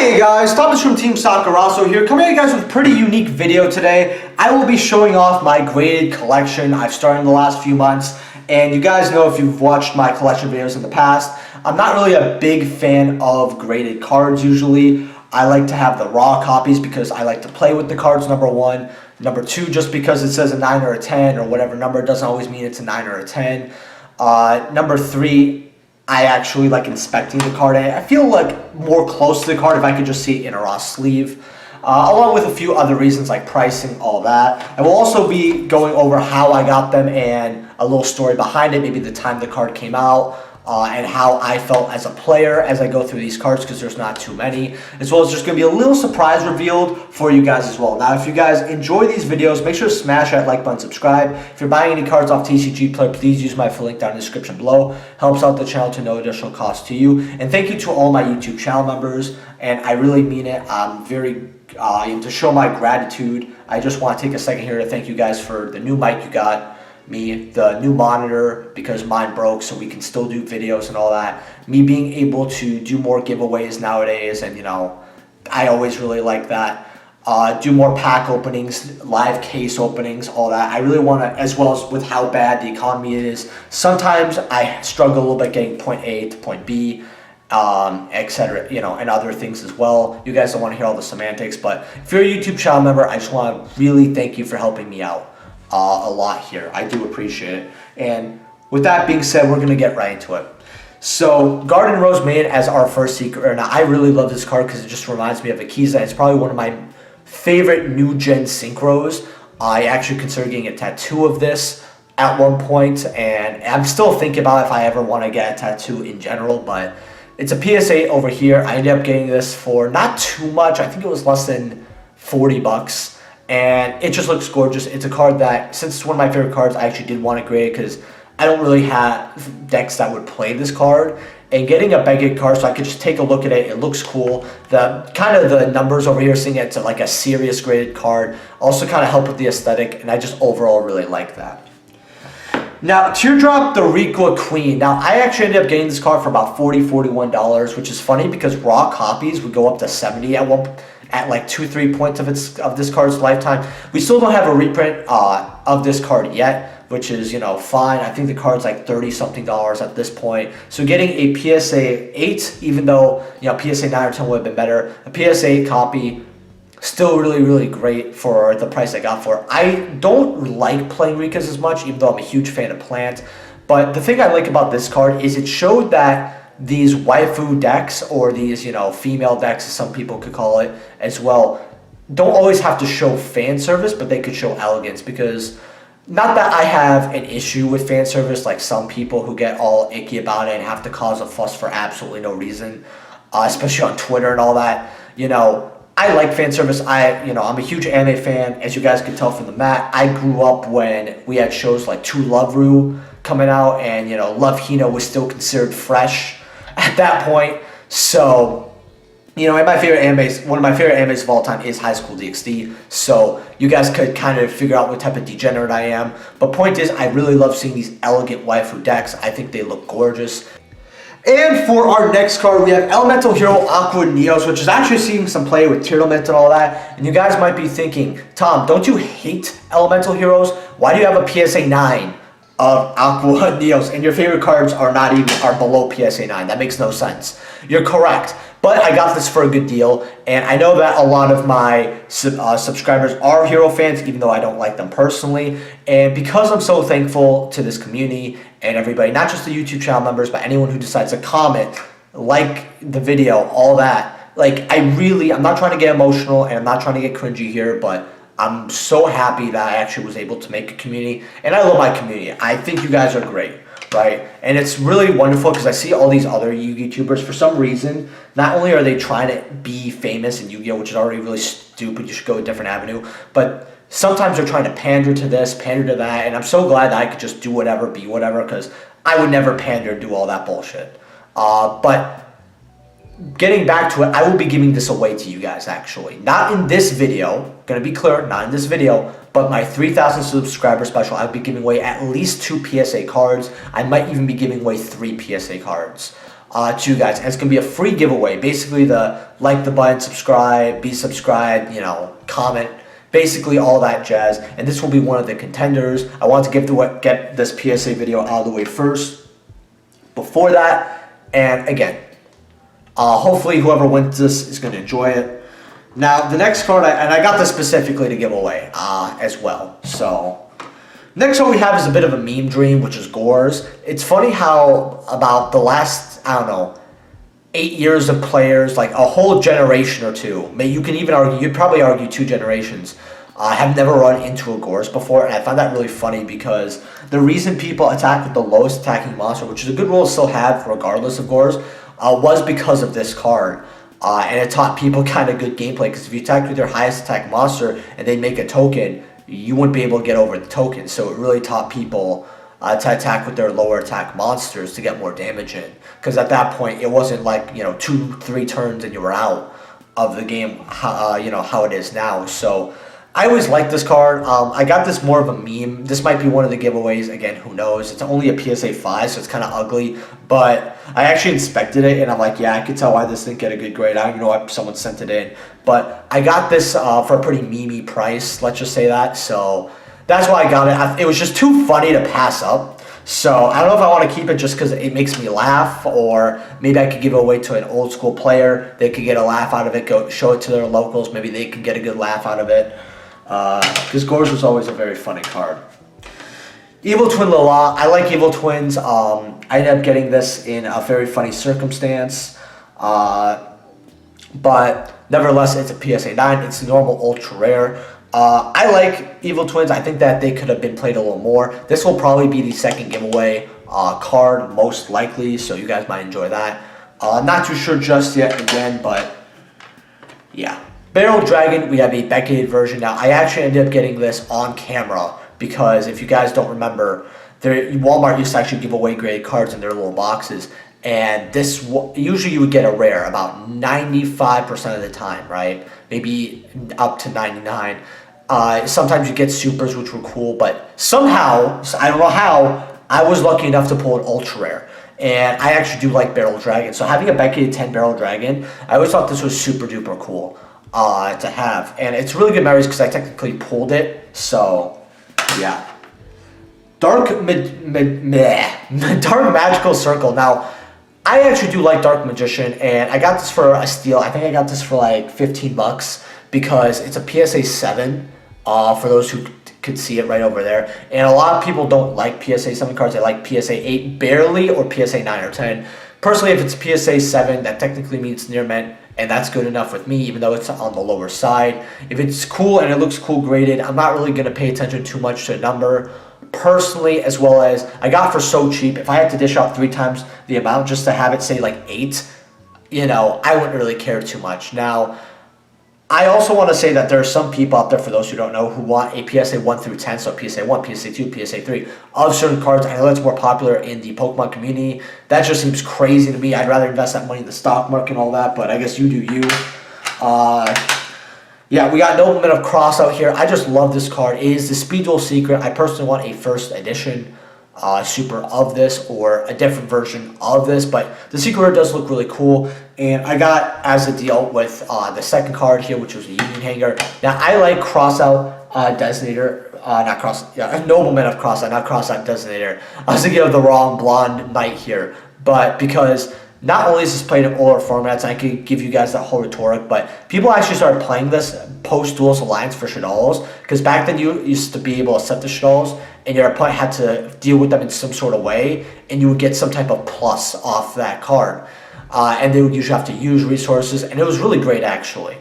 Hey guys, Thomas from Team Sakurasso here, coming at you guys with a pretty unique video today. I will be showing off my graded collection I've started in the last few months, and you guys know if you've watched my collection videos in the past, I'm not really a big fan of graded cards usually. I like to have the raw copies because I like to play with the cards, number one. Number two, just because it says a 9 or a 10 or whatever number doesn't always mean it's a 9 or a 10. Number three, I actually like inspecting the card. I feel like more close to the card if I could just see it in a raw sleeve. Along with a few other reasons like pricing, all that. I will also be going over how I got them and a little story behind it, maybe the time the card came out, and how I felt as a player as I go through these cards because there's not too many. As well as there's going to be a little surprise revealed for you guys as well. Now, if you guys enjoy these videos, make sure to smash that like button, subscribe. If you're buying any cards off TCG Player, please use my link down in the description below. Helps out the channel to no additional cost to you. And thank you to all my YouTube channel members. And I really mean it. I'm very to show my gratitude. I just want to take a second here to thank you guys for the new mic you got me, the new monitor because mine broke, so we can still do videos and all that. Me being able to do more giveaways nowadays, and you know, I always really like that. Do more pack openings, live case openings, all that. I really want to, as well as with how bad the economy is. Sometimes I struggle a little bit getting point A to point B, etc. You know, and other things as well. You guys don't want to hear all the semantics, but if you're a YouTube channel member, I just want to really thank you for helping me out a lot here. I do appreciate it. And with that being said, we're going to get right into it. So Garden Rose made as our first secret. Now, I really love this card because it just reminds me of Akiza. It's probably one of my favorite new gen synchros. I actually considered getting a tattoo of this at one point, and I'm still thinking about if I ever want to get a tattoo in general, but it's a PS8 over here. I ended up getting this for not too much. I think it was less than 40 bucks. And it just looks gorgeous. It's a card that, since it's one of my favorite cards, I actually did want to grade it because I don't really have decks that would play this card. And getting a Beggar card so I could just take a look at it, it looks cool. The kind of the numbers over here, seeing it's like a serious graded card, also kind of help with the aesthetic, and I just overall really like that. Now, Teardrop the Requa Queen. Now, I actually ended up getting this card for about $40, $41, which is funny because raw copies would go up to 70 at like 2-3 points of this card's lifetime. We still don't have a reprint of this card yet, which is, you know, fine. I think the card's like $30-something at this point. So getting a PSA 8, even though, you know, PSA 9 or 10 would have been better, a PSA 8 copy, still really, really great for the price I got for it. I don't like playing Rikas as much, even though I'm a huge fan of Plant. But the thing I like about this card is it showed that these waifu decks, or these, you know, female decks as some people could call it as well, don't always have to show fan service, but they could show elegance. Because not that I have an issue with fan service like some people who get all icky about it and have to cause a fuss for absolutely no reason, especially on Twitter and all that. You know, I like fan service. I'm a huge anime fan, as you guys can tell from the mat. I grew up when we had shows like To Love Ru coming out, and you know, Love Hina was still considered fresh at that point. So, you know, one of my favorite animes of all time is High School DxD. So you guys could kind of figure out what type of degenerate I am. But point is, I really love seeing these elegant waifu decks. I think they look gorgeous. And for our next card, we have Elemental Hero Aqua Neos, which is actually seeing some play with Tearlament and all that. And you guys might be thinking, Tom, don't you hate Elemental Heroes? Why do you have a PSA 9 of Aqua Neos and your favorite cards are below PSA 9? That makes no sense. You're correct. But I got this for a good deal, and I know that a lot of my subscribers are Hero fans, even though I don't like them personally. And because I'm so thankful to this community and everybody, not just the YouTube channel members, but anyone who decides to comment, like the video, all that, like I'm not trying to get emotional and I'm not trying to get cringy here, but I'm so happy that I actually was able to make a community, and I love my community. I think you guys are great, right? And it's really wonderful because I see all these other YouTubers, for some reason, not only are they trying to be famous in Yu-Gi-Oh!, which is already really stupid, you should go a different avenue, but sometimes they're trying to pander to this, pander to that, and I'm so glad that I could just do whatever, be whatever, because I would never pander and do all that bullshit. But getting back to it, I will be giving this away to you guys, actually. Not in this video, gonna be clear, not in this video, but my 3,000 subscriber special, I'll be giving away at least 2 PSA cards. I might even be giving away 3 PSA cards. to you guys. And it's going to be a free giveaway. Basically, like the button, subscribe, be subscribed, you know, comment, basically all that jazz. And this will be one of the contenders. I want to get this PSA video out of the way first. Before that, and again, hopefully whoever wins this is going to enjoy it. Now, the next card, I got this specifically to give away as well. So, next one we have is a bit of a meme dream, which is Gores. It's funny how about the last, I don't know, 8 years of players, like a whole generation or two, you can even argue, you'd probably argue 2 generations, have never run into a Gores before, and I find that really funny because the reason people attack with the lowest attacking monster, which is a good rule to still have regardless of Gores, was because of this card. And it taught people kind of good gameplay, because if you attack with your highest attack monster and they make a token, you wouldn't be able to get over the token. So it really taught people to attack with their lower attack monsters to get more damage in. Because at that point, it wasn't like, you know, 2-3 turns and you were out of the game, you know, how it is now. So I always liked this card. I got this more of a meme. This might be one of the giveaways. Again, who knows? It's only a PSA 5, so it's kind of ugly. But I actually inspected it, and I'm like, yeah, I could tell why this didn't get a good grade. I don't even know why someone sent it in. But I got this for a pretty meme-y price, let's just say that. So that's why I got it. It was just too funny to pass up. So I don't know if I want to keep it just because it makes me laugh, or maybe I could give it away to an old school player. They could get a laugh out of it, go show it to their locals. Maybe they could get a good laugh out of it. Because Gores was always a very funny card. Evil Twin Lala. I like Evil Twins. I ended up getting this in a very funny circumstance. But nevertheless, it's a PSA 9. It's normal ultra rare. I like Evil Twins. I think that they could have been played a little more. This will probably be the second giveaway card, most likely. So you guys might enjoy that. Not too sure just yet again, but yeah. Barrel Dragon, we have a decade version now. I actually ended up getting this on camera because if you guys don't remember, Walmart used to actually give away graded cards in their little boxes. And this, usually you would get a rare about 95% of the time, right? Maybe up to 99. Sometimes you get supers, which were cool, but somehow, I don't know how, I was lucky enough to pull an ultra rare. And I actually do like Barrel Dragon. So having a Beckett 10 Barrel Dragon, I always thought this was super duper cool to have. And it's really good memories because I technically pulled it. So, yeah. Dark Magical Circle. Now, I actually do like Dark Magician, and I got this for a steal. I think I got this for like 15 bucks because it's a PSA 7 for those who could see it right over there. And a lot of people don't like PSA 7 cards. They like PSA 8 barely, or PSA 9 or 10. Personally, if it's PSA 7, that technically means near mint, and that's good enough with me, even though it's on the lower side. If it's cool and it looks cool graded, I'm not really going to pay attention too much to a number. Personally, as well as I got for so cheap, if I had to dish out 3 times the amount just to have it say like 8, you know, I wouldn't really care too much. Now, I also want to say that there are some people out there, for those who don't know, who want a PSA 1 through 10, so PSA 1, PSA 2, PSA 3, of certain cards. I know that's more popular in the Pokemon community. That just seems crazy to me. I'd rather invest that money in the stock market and all that, but I guess you do you. Yeah, we got Nobleman of Cross out here. I just love this card. It is the Speed Duel Secret. I personally want a first edition super of this, or a different version of this, but the secret rare does look really cool. And I got as a deal with the second card here, which was a Union Hanger. Now, I like Crossout Designator, Nobleman of Crossout, not Crossout Designator. I was thinking of the wrong blonde knight here, but because not only is this played in older formats, I could give you guys that whole rhetoric, but people actually started playing this post-Duelist Alliance for Shadows, because back then you used to be able to set the Shadows, and your opponent had to deal with them in some sort of way, and you would get some type of plus off that card. And they would usually have to use resources, and it was really great, actually.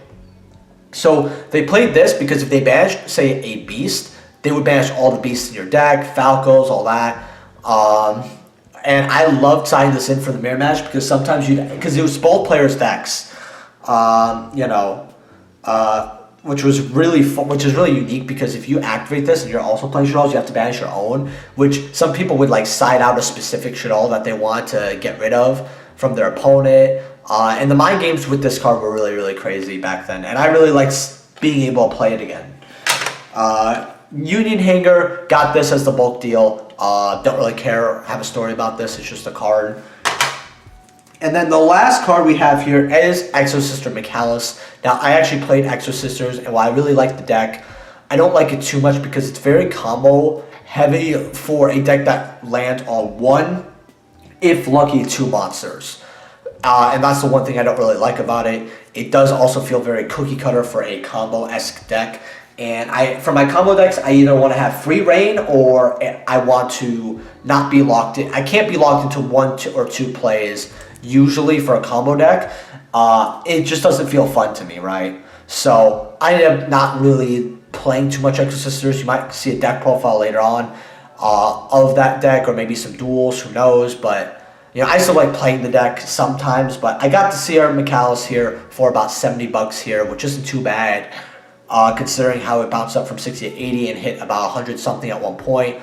So they played this because if they banished, say, a beast, they would banish all the beasts in your deck, Falcos, all that. And I loved signing this in for the mirror match because sometimes because it was both players' decks, which was really fun, which is really unique, because if you activate this and you're also playing Shadows, you have to banish your own, which some people would like side out a specific Shadow that they want to get rid of from their opponent. And the mind games with this card were really, really crazy back then, and I really liked being able to play it again. Union Hanger, got this as the bulk deal. Don't really care, have a story about this, it's just a card. And then the last card we have here is Exo Sister Michaelis. Now, I actually played Exo Sisters, and while I really like the deck, I don't like it too much because it's very combo heavy for a deck that lands on one, if lucky, two monsters. And that's the one thing I don't really like about it. It does also feel very cookie cutter for a combo-esque deck. And for my combo decks, I either want to have free reign or I want to not be locked in. I can't be locked into one or two plays usually for a combo deck. It just doesn't feel fun to me, right? So I end up not really playing too much Exo Sisters. You might see a deck profile later on of that deck, or maybe some duels, who knows. But you know, I still like playing the deck sometimes. But I got to see our Michaelis here for about $70 here, which isn't too bad. Considering how it bounced up from 60 to 80 and hit about 100 something at one point.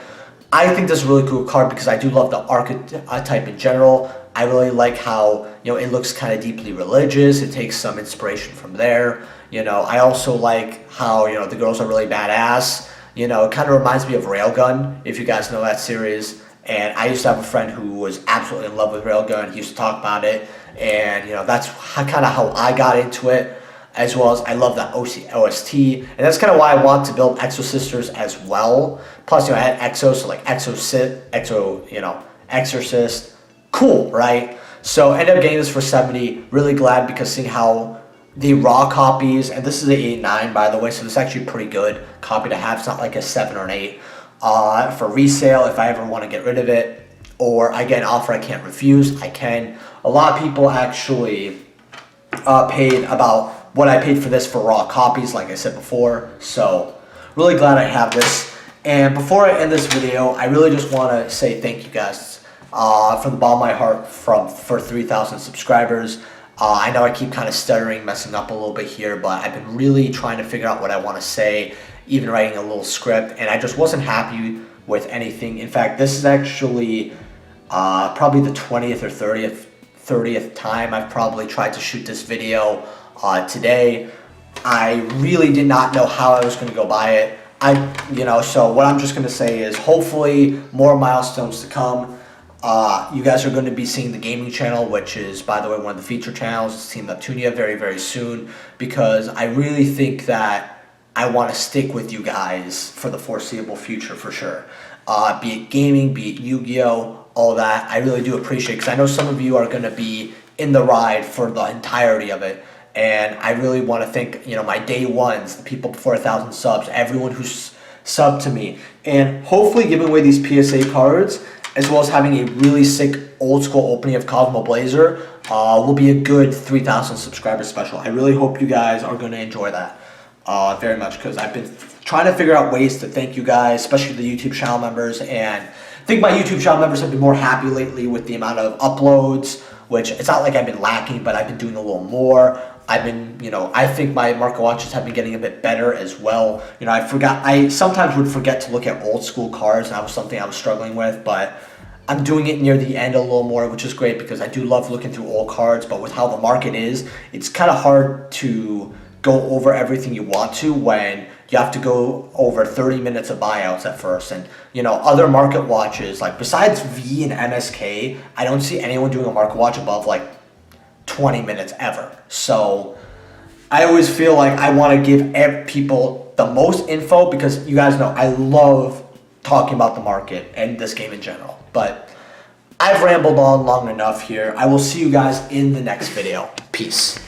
I think this is a really cool card because I do love the archetype in general. I really like how, you know, it looks kind of deeply religious. It takes some inspiration from there. You know, I also like how, you know, the girls are really badass. You know, it kind of reminds me of Railgun, if you guys know that series. And I used to have a friend who was absolutely in love with Railgun. He used to talk about it. And, you know, that's kind of how I got into it. As well as I love the OST, and that's kind of why I want to build Exo Sisters as well. Plus, you know, I had Exo, so like Exorcist, cool, right? So I ended up getting this for 70. Really glad because seeing how the raw copies, and this is an 8/9 by the way, so this is actually a pretty good copy to have. It's not like a 7 or an 8 for resale if I ever want to get rid of it, or I get an offer I can't refuse. I can. A lot of people actually paid about what I paid for this for raw copies, like I said before. So really glad I have this. And before I end this video, I really just want to say thank you guys from the bottom of my heart for 3,000 subscribers. I know I keep kind of stuttering, messing up a little bit here, but I've been really trying to figure out what I want to say, even writing a little script, and I just wasn't happy with anything. In fact, this is actually probably the 20th or 30th time I've probably tried to shoot this video. Today, I really did not know how I was going to go by it. So what I'm just going to say is hopefully more milestones to come. You guys are going to be seeing the gaming channel, which is, by the way, one of the feature channels, Team Neptunia, very, very soon, because I really think that I want to stick with you guys for the foreseeable future for sure. Be it gaming, be it Yu-Gi-Oh, all that. I really do appreciate it because I know some of you are going to be in the ride for the entirety of it. And I really want to thank, you know, my day ones, the people before 1,000 subs, everyone who's subbed to me. And hopefully giving away these PSA cards, as well as having a really sick old school opening of Cosmo Blazer, will be a good 3,000 subscriber special. I really hope you guys are going to enjoy that very much, because I've been trying to figure out ways to thank you guys, especially the YouTube channel members. And I think my YouTube channel members have been more happy lately with the amount of uploads, which it's not like I've been lacking, but I've been doing a little more. I've been, you know, I think my market watches have been getting a bit better as well. You know, I sometimes would forget to look at old school cards, and that was something I was struggling with, but I'm doing it near the end a little more, which is great because I do love looking through old cards, but with how the market is, it's kind of hard to go over everything you want to when you have to go over 30 minutes of buyouts at first. And, you know, other market watches, like besides V and MSK, I don't see anyone doing a market watch above like 20 minutes ever. So I always feel like I want to give people the most info because you guys know I love talking about the market and this game in general. But I've rambled on long enough here. I will see you guys in the next video. Peace.